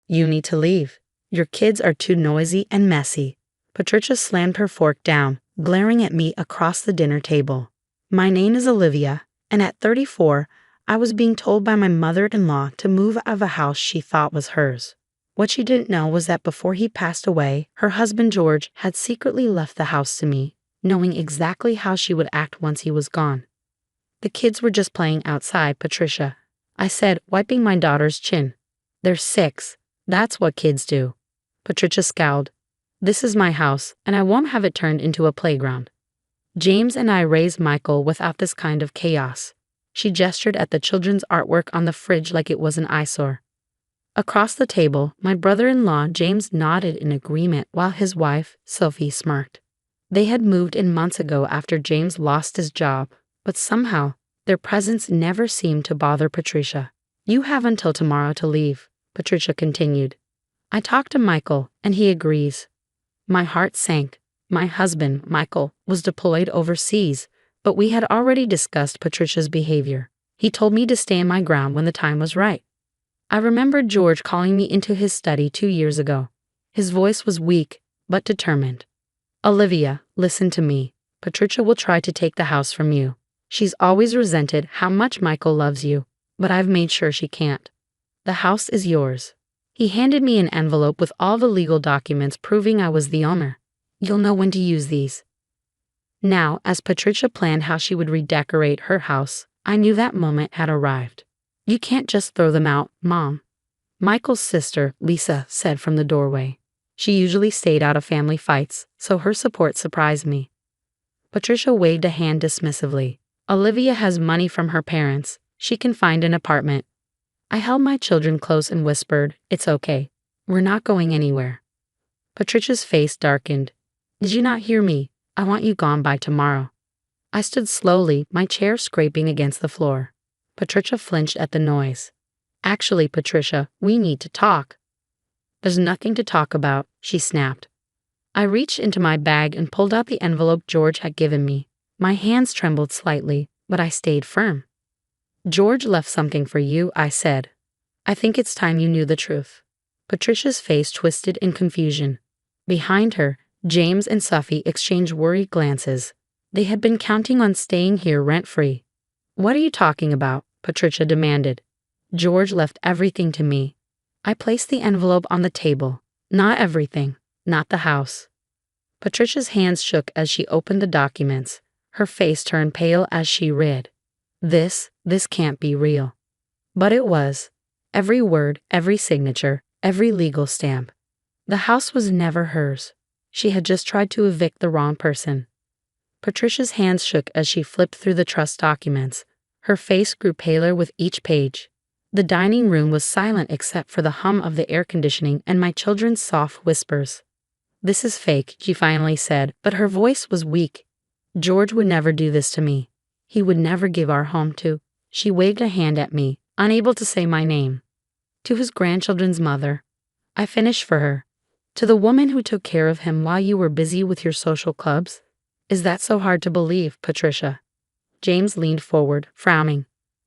You need to leave. Your kids are too noisy and messy. Patricia slammed her fork down, glaring at me across the dinner table. My name is Olivia, and at 34, I was being told by my mother-in-law to move out of a house she thought was hers. What she didn't know was that before he passed away, her husband George had secretly left the house to me, knowing exactly how she would act once he was gone. The kids were just playing outside, Patricia, I said, wiping my daughter's chin. They're 6. That's what kids do. Patricia scowled. This is my house, and I won't have it turned into a playground. James and I raised Michael without this kind of chaos. She gestured at the children's artwork on the fridge like it was an eyesore. Across the table, my brother-in-law James nodded in agreement while his wife, Sophie, smirked. They had moved in months ago after James lost his job, but somehow, their presence never seemed to bother Patricia. You have until tomorrow to leave, Patricia continued. I talked to Michael, and he agrees. My heart sank. My husband, Michael, was deployed overseas, but we had already discussed Patricia's behavior. He told me to stand my ground when the time was right. I remembered George calling me into his study 2 years ago. His voice was weak, but determined. Olivia, listen to me. Patricia will try to take the house from you. She's always resented how much Michael loves you, but I've made sure she can't. The house is yours. He handed me an envelope with all the legal documents proving I was the owner. You'll know when to use these. Now, as Patricia planned how she would redecorate her house, I knew that moment had arrived. You can't just throw them out, Mom. Michael's sister, Lisa, said from the doorway. She usually stayed out of family fights, so her support surprised me. Patricia waved a hand dismissively. Olivia has money from her parents. She can find an apartment. I held my children close and whispered, It's okay. We're not going anywhere. Patricia's face darkened. Did you not hear me? I want you gone by tomorrow. I stood slowly, my chair scraping against the floor. Patricia flinched at the noise. Actually, Patricia, we need to talk. There's nothing to talk about, she snapped. I reached into my bag and pulled out the envelope George had given me. My hands trembled slightly, but I stayed firm. George left something for you, I said. I think it's time you knew the truth. Patricia's face twisted in confusion. Behind her, James and Sophie exchanged worried glances. They had been counting on staying here rent-free. What are you talking about? Patricia demanded. George left everything to me. I placed the envelope on the table. Not everything. Not the house. Patricia's hands shook as she opened the documents. Her face turned pale as she read. This can't be real. But it was. Every word, every signature, every legal stamp. The house was never hers. She had just tried to evict the wrong person. Patricia's hands shook as she flipped through the trust documents. Her face grew paler with each page. The dining room was silent except for the hum of the air conditioning and my children's soft whispers. This is fake, she finally said, but her voice was weak. George would never do this to me. He would never give our home to. She waved a hand at me, unable to say my name. To his grandchildren's mother. I finished for her. To the woman who took care of him while you were busy with your social clubs. Is that so hard to believe, Patricia? James leaned forward, frowning.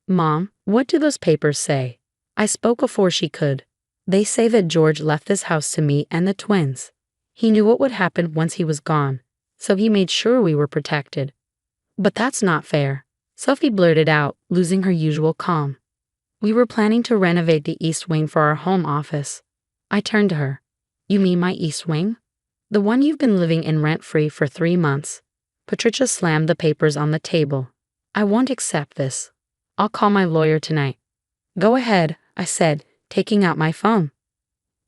Mom, what do those papers say? I spoke before she could. They say that George left this house to me and the twins. He knew what would happen once he was gone, so he made sure we were protected. But that's not fair, Sophie blurted out, losing her usual calm. We were planning to renovate the East Wing for our home office. I turned to her. You mean my East Wing? The one you've been living in rent-free for 3 months. Patricia slammed the papers on the table. I won't accept this. I'll call my lawyer tonight. Go ahead, I said, taking out my phone.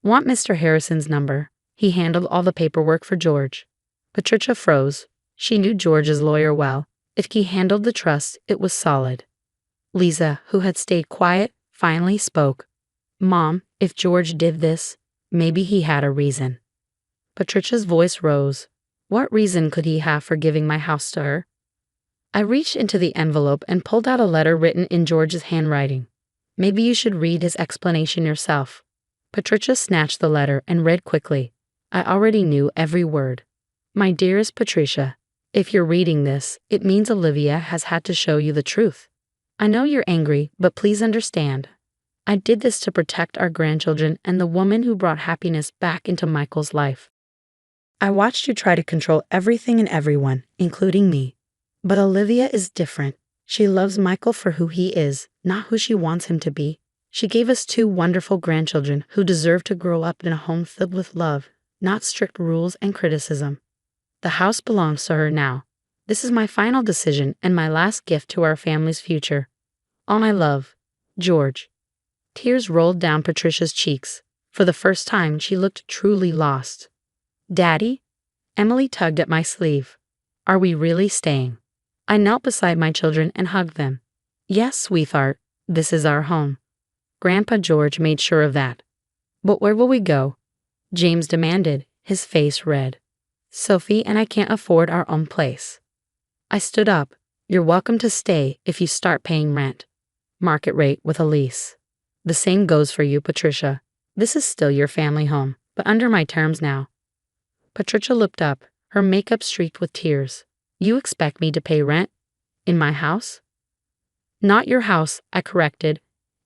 Want Mr. Harrison's number? He handled all the paperwork for George. Patricia froze. She knew George's lawyer well. If he handled the trust, it was solid. Lisa, who had stayed quiet, finally spoke. Mom, if George did this, maybe he had a reason. Patricia's voice rose. What reason could he have for giving my house to her? I reached into the envelope and pulled out a letter written in George's handwriting. Maybe you should read his explanation yourself. Patricia snatched the letter and read quickly. I already knew every word. My dearest Patricia, if you're reading this, it means Olivia has had to show you the truth. I know you're angry, but please understand. I did this to protect our grandchildren and the woman who brought happiness back into Michael's life. I watched you try to control everything and everyone, including me. But Olivia is different. She loves Michael for who he is, not who she wants him to be. She gave us 2 wonderful grandchildren who deserve to grow up in a home filled with love, not strict rules and criticism. The house belongs to her now. This is my final decision and my last gift to our family's future. All my love, George. Tears rolled down Patricia's cheeks. For the first time, she looked truly lost. Daddy? Emily tugged at my sleeve. Are we really staying? I knelt beside my children and hugged them. Yes, sweetheart, this is our home. Grandpa George made sure of that. But where will we go? James demanded, his face red. Sophie and I can't afford our own place. I stood up. You're welcome to stay if you start paying rent. Market rate with a lease. The same goes for you, Patricia. This is still your family home, but under my terms now. Patricia looked up, her makeup streaked with tears. You expect me to pay rent? In my house? Not your house, I corrected.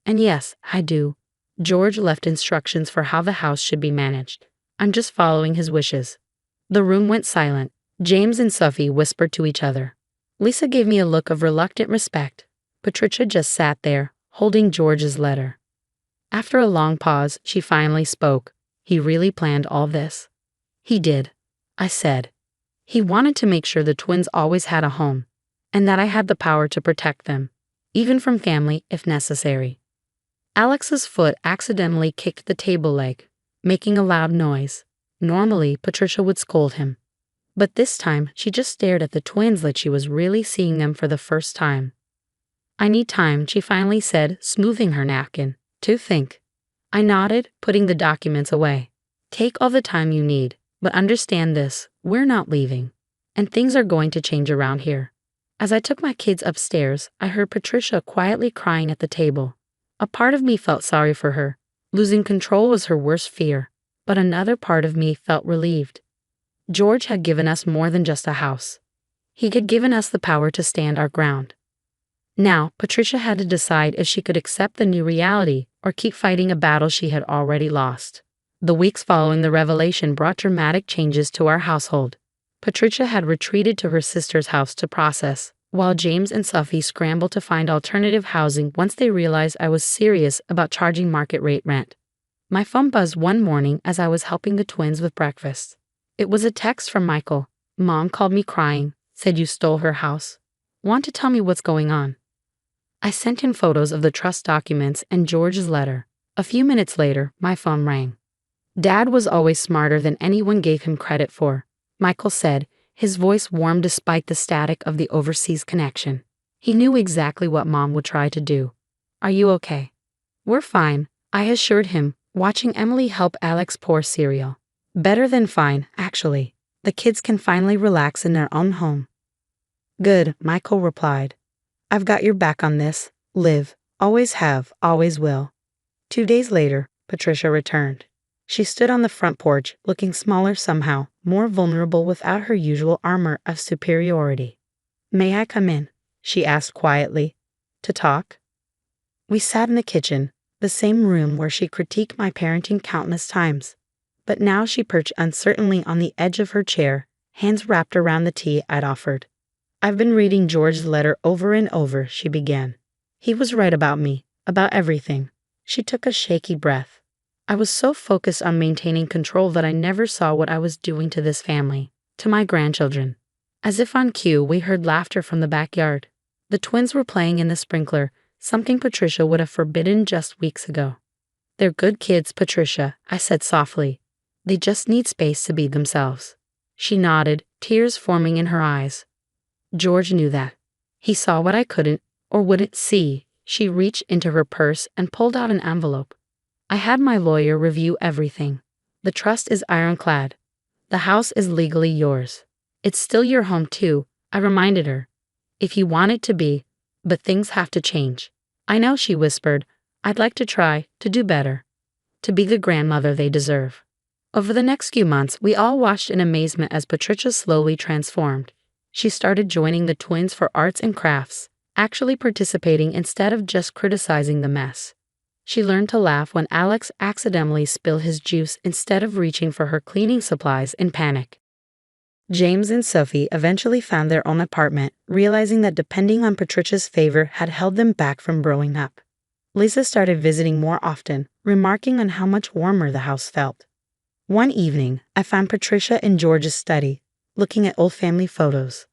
And yes, I do. George left instructions for how the house should be managed. I'm just following his wishes. The room went silent. James and Sophie whispered to each other. Lisa gave me a look of reluctant respect. Patricia just sat there, holding George's letter. After a long pause, she finally spoke. He really planned all this. He did, I said. He wanted to make sure the twins always had a home, and that I had the power to protect them, even from family if necessary. Alex's foot accidentally kicked the table leg, making a loud noise. Normally, Patricia would scold him. But this time, she just stared at the twins like she was really seeing them for the first time. I need time, she finally said, smoothing her napkin. To think. I nodded, putting the documents away. Take all the time you need, but understand this, we're not leaving. And things are going to change around here. As I took my kids upstairs, I heard Patricia quietly crying at the table. A part of me felt sorry for her. Losing control was her worst fear, but another part of me felt relieved. George had given us more than just a house. He had given us the power to stand our ground. Now, Patricia had to decide if she could accept the new reality or keep fighting a battle she had already lost. The weeks following the revelation brought dramatic changes to our household. Patricia had retreated to her sister's house to process, while James and Sophie scrambled to find alternative housing once they realized I was serious about charging market rate rent. My phone buzzed one morning as I was helping the twins with breakfast. It was a text from Michael. Mom called me crying, said you stole her house. Want to tell me what's going on? I sent him photos of the trust documents and George's letter. A few minutes later, my phone rang. Dad was always smarter than anyone gave him credit for, Michael said, his voice warm despite the static of the overseas connection. He knew exactly what Mom would try to do. Are you okay? We're fine, I assured him, watching Emily help Alex pour cereal. Better than fine, actually. The kids can finally relax in their own home. Good, Michael replied. I've got your back on this, Liv. Always have, always will. 2 days later, Patricia returned. She stood on the front porch, looking smaller somehow, more vulnerable without her usual armor of superiority. May I come in? She asked quietly. To talk? We sat in the kitchen, the same room where she critiqued my parenting countless times. But now she perched uncertainly on the edge of her chair, hands wrapped around the tea I'd offered. I've been reading George's letter over and over, she began. He was right about me, about everything. She took a shaky breath. I was so focused on maintaining control that I never saw what I was doing to this family, to my grandchildren. As if on cue, we heard laughter from the backyard. The twins were playing in the sprinkler, something Patricia would have forbidden just weeks ago. They're good kids, Patricia, I said softly. They just need space to be themselves. She nodded, tears forming in her eyes. George knew that. He saw what I couldn't, or wouldn't see. She reached into her purse and pulled out an envelope. I had my lawyer review everything. The trust is ironclad. The house is legally yours. It's still your home too, I reminded her. If you want it to be, but things have to change. I know, she whispered. I'd like to try to do better. To be the grandmother they deserve. Over the next few months, we all watched in amazement as Patricia slowly transformed. She started joining the twins for arts and crafts, actually participating instead of just criticizing the mess. She learned to laugh when Alex accidentally spilled his juice instead of reaching for her cleaning supplies in panic. James and Sophie eventually found their own apartment, realizing that depending on Patricia's favor had held them back from growing up. Lisa started visiting more often, remarking on how much warmer the house felt. One evening, I found Patricia in George's study, looking at old family photos.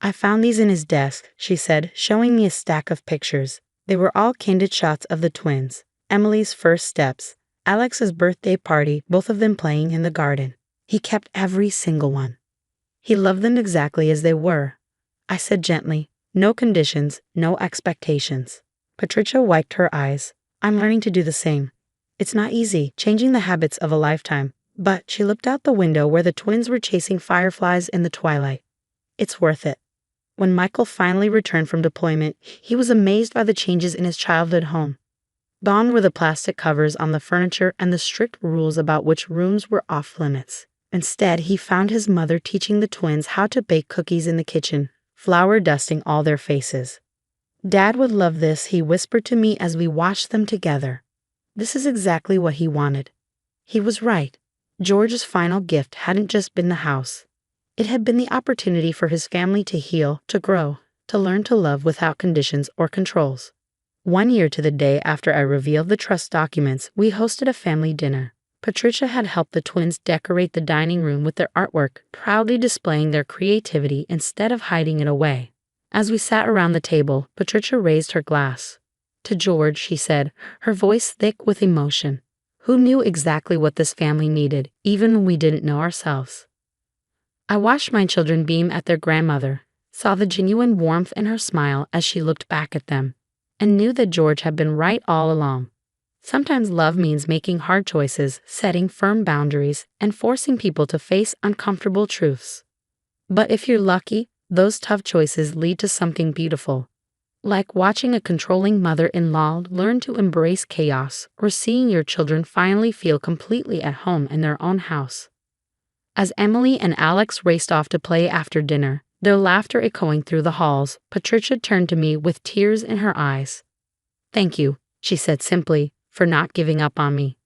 "I found these in his desk," she said, showing me a stack of pictures. They were all candid shots of the twins, Emily's first steps, Alex's birthday party, both of them playing in the garden. He kept every single one. He loved them exactly as they were. I said gently, "No conditions, no expectations." Patricia wiped her eyes. "I'm learning to do the same. It's not easy, changing the habits of a lifetime." But she looked out the window where the twins were chasing fireflies in the twilight. "It's worth it." When Michael finally returned from deployment, he was amazed by the changes in his childhood home. Gone were the plastic covers on the furniture and the strict rules about which rooms were off limits. Instead, he found his mother teaching the twins how to bake cookies in the kitchen, flour dusting all their faces. "Dad would love this," he whispered to me as we watched them together. This is exactly what he wanted. He was right. George's final gift hadn't just been the house. It had been the opportunity for his family to heal, to grow, to learn to love without conditions or controls. 1 year to the day after I revealed the trust documents, we hosted a family dinner. Patricia had helped the twins decorate the dining room with their artwork, proudly displaying their creativity instead of hiding it away. As we sat around the table, Patricia raised her glass. "To George," she said, her voice thick with emotion, who knew exactly what this family needed, even when we didn't know ourselves. I watched my children beam at their grandmother, saw the genuine warmth in her smile as she looked back at them, and knew that George had been right all along. Sometimes love means making hard choices, setting firm boundaries, and forcing people to face uncomfortable truths. But if you're lucky, those tough choices lead to something beautiful. Like watching a controlling mother-in-law learn to embrace chaos, or seeing your children finally feel completely at home in their own house. As Emily and Alex raced off to play after dinner, their laughter echoing through the halls, Patricia turned to me with tears in her eyes. "Thank you," she said simply, "for not giving up on me."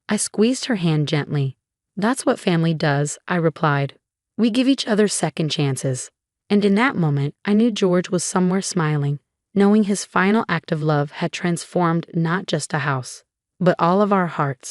I squeezed her hand gently. "That's what family does," I replied. "We give each other second chances." And in that moment, I knew George was somewhere smiling, knowing his final act of love had transformed not just a house, but all of our hearts.